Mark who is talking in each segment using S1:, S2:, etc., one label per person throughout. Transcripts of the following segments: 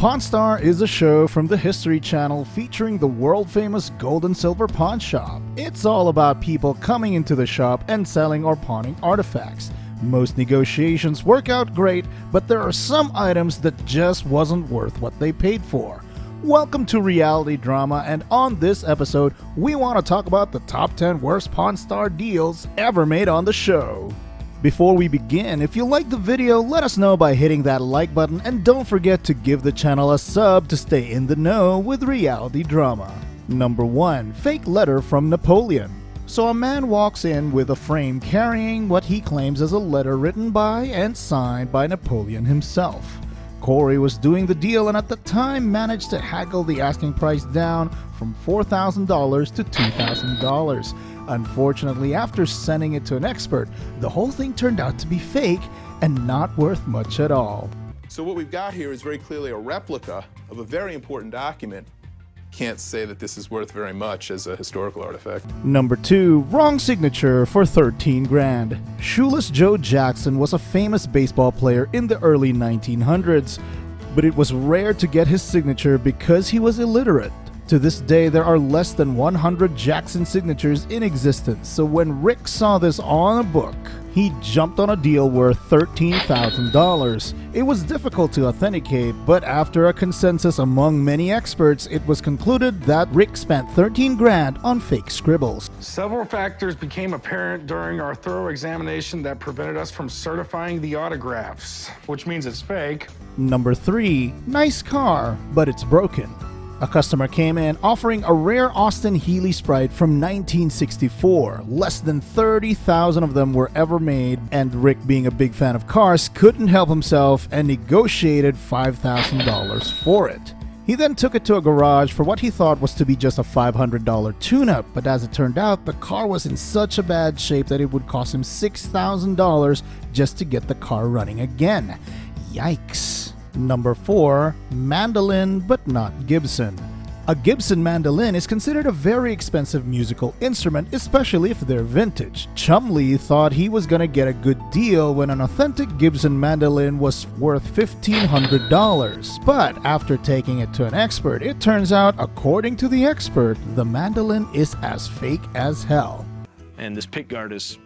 S1: Pawn Star is a show from the History Channel featuring the world-famous Gold and Silver Pawnshop. It's all about people coming into the shop and selling or pawning artifacts. Most negotiations work out great, but there are some items that just wasn't worth what they paid for. Welcome to Reality Drama, and on this episode, we want to talk about the top 10 worst Pawn Star deals ever made on the show. Before we begin, if you like the video, let us know by hitting that like button, and don't forget to give the channel a sub to stay in the know with reality drama. Number 1. Fake letter from Napoleon. So a man walks in with a frame carrying what he claims is a letter written by and signed by Napoleon himself. Corey was doing the deal and at the time managed to haggle the asking price down from $4,000 to $2,000. Unfortunately, after sending it to an expert, the whole thing turned out to be fake and not worth much at all.
S2: So what we've got here is very clearly a replica of a very important document. Can't say that this is worth very much as a historical artifact.
S1: Number 2. Wrong signature for 13 grand. Shoeless Joe Jackson was a famous baseball player in the early 1900s, but it was rare to get his signature because he was illiterate. To this day, there are less than 100 Jackson signatures in existence, so when Rick saw this on a book, he jumped on a deal worth $13,000. It was difficult to authenticate, but after a consensus among many experts, it was concluded that Rick spent 13 grand on fake scribbles.
S3: Several factors became apparent during our thorough examination that prevented us from certifying the autographs, which means it's fake.
S1: Number 3. Nice car, but it's broken. A customer came in offering a rare Austin Healey Sprite from 1964. Less than 30,000 of them were ever made, and Rick, being a big fan of cars, couldn't help himself and negotiated $5,000 for it. He then took it to a garage for what he thought was to be just a $500 tune-up, but as it turned out, the car was in such a bad shape that it would cost him $6,000 just to get the car running again. Yikes. Number 4. Mandolin, but not Gibson. A Gibson mandolin is considered a very expensive musical instrument, especially if they're vintage. Chumlee thought he was gonna get a good deal when an authentic Gibson mandolin was worth $1,500. But after taking it to an expert, it turns out, according to the expert, the mandolin is as fake as hell.
S4: And this pick guard is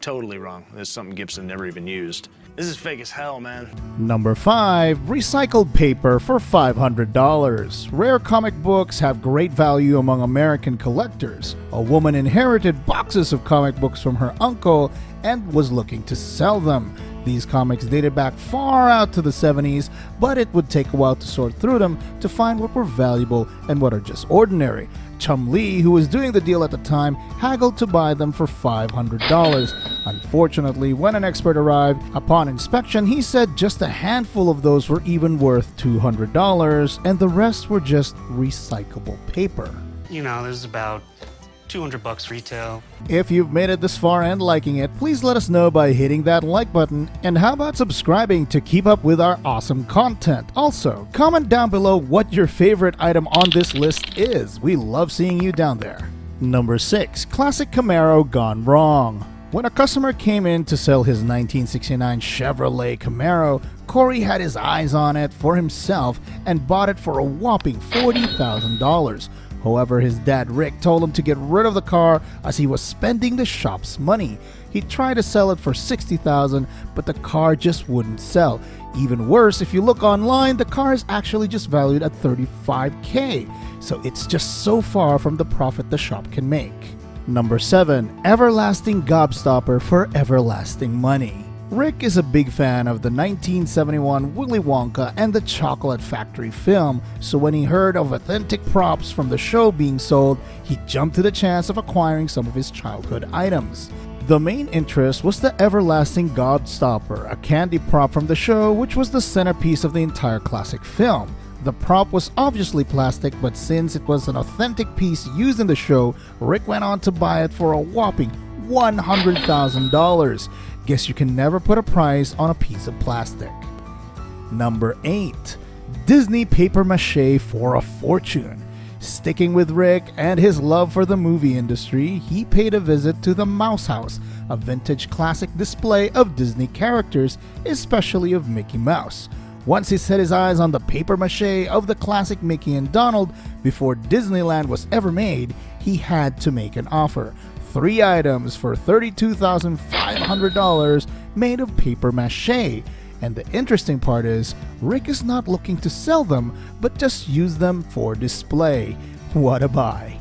S4: totally wrong. This is something Gibson never even used. This is fake as hell, man.
S1: Number 5. Recycled paper for $500. Rare comic books have great value among American collectors. A woman inherited boxes of comic books from her uncle and was looking to sell them. These comics dated back far out to the 70s, but it would take a while to sort through them to find what were valuable and what are just ordinary. Chumlee, who was doing the deal at the time, haggled to buy them for $500. Unfortunately, when an expert arrived, upon inspection, he said just a handful of those were even worth $200, and the rest were just recyclable paper.
S5: You know, there's about $200 retail.
S1: If you've made it this far and liking it, please let us know by hitting that like button, and how about subscribing to keep up with our awesome content. Also, comment down below what your favorite item on this list is. We love seeing you down there. Number 6. Classic Camaro gone wrong. When a customer came in to sell his 1969 Chevrolet Camaro, Corey had his eyes on it for himself and bought it for a whopping $40,000. However, his dad Rick told him to get rid of the car as he was spending the shop's money. He tried to sell it for $60,000, but the car just wouldn't sell. Even worse, if you look online, the car is actually just valued at $35,000. So it's just so far from the profit the shop can make. Number 7. Everlasting Gobstopper for everlasting money. Rick is a big fan of the 1971 Willy Wonka and the Chocolate Factory film, so when he heard of authentic props from the show being sold, he jumped to the chance of acquiring some of his childhood items. The main interest was the Everlasting Gobstopper, a candy prop from the show which was the centerpiece of the entire classic film. The prop was obviously plastic, but since it was an authentic piece used in the show, Rick went on to buy it for a whopping $100,000. Guess you can never put a price on a piece of plastic. Number 8. Disney paper mache for a fortune. Sticking with Rick and his love for the movie industry, he paid a visit to the Mouse House, a vintage classic display of Disney characters, especially of Mickey Mouse. Once he set his eyes on the papier-mâché of the classic Mickey and Donald before Disneyland was ever made, he had to make an offer. 3 items for $32,500 made of papier-mâché. And the interesting part is, Rick is not looking to sell them, but just use them for display. What a buy.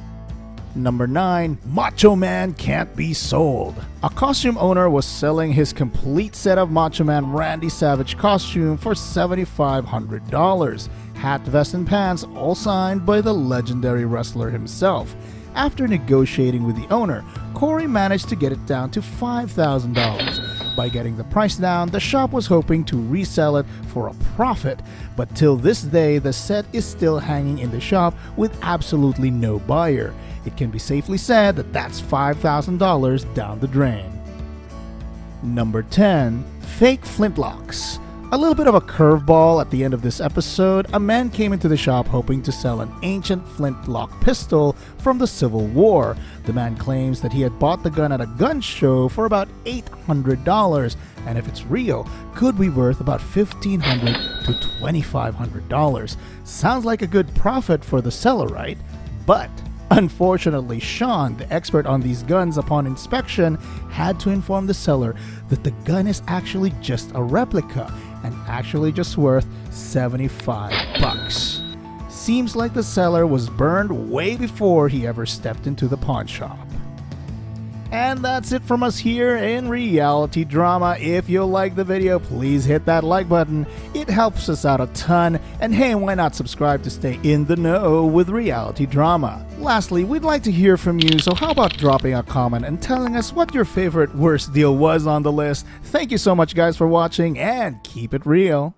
S1: Number 9. Macho Man Can't Be Sold. A costume owner was selling his complete set of Macho Man Randy Savage costume for $7,500. Hat, vest, and pants, all signed by the legendary wrestler himself. After negotiating with the owner, Corey managed to get it down to $5,000. By getting the price down, the shop was hoping to resell it for a profit, but till this day, the set is still hanging in the shop with absolutely no buyer. It can be safely said that that's $5,000 down the drain. Number 10. Fake Flintlocks. A little bit of a curveball at the end of this episode. A man came into the shop hoping to sell an ancient flintlock pistol from the Civil War. The man claims that he had bought the gun at a gun show for about $800, and if it's real, could be worth about $1,500 to $2,500. Sounds like a good profit for the seller, right? But unfortunately, Sean, the expert on these guns, upon inspection, had to inform the seller that the gun is actually just a replica and actually just worth $75. Seems like the seller was burned way before he ever stepped into the pawn shop. And that's it from us here in Reality Drama. If you like the video, please hit that like button. It helps us out a ton. And hey, why not subscribe to stay in the know with Reality Drama? Lastly, we'd like to hear from you, so how about dropping a comment and telling us what your favorite worst deal was on the list? Thank you so much, guys, for watching, and keep it real.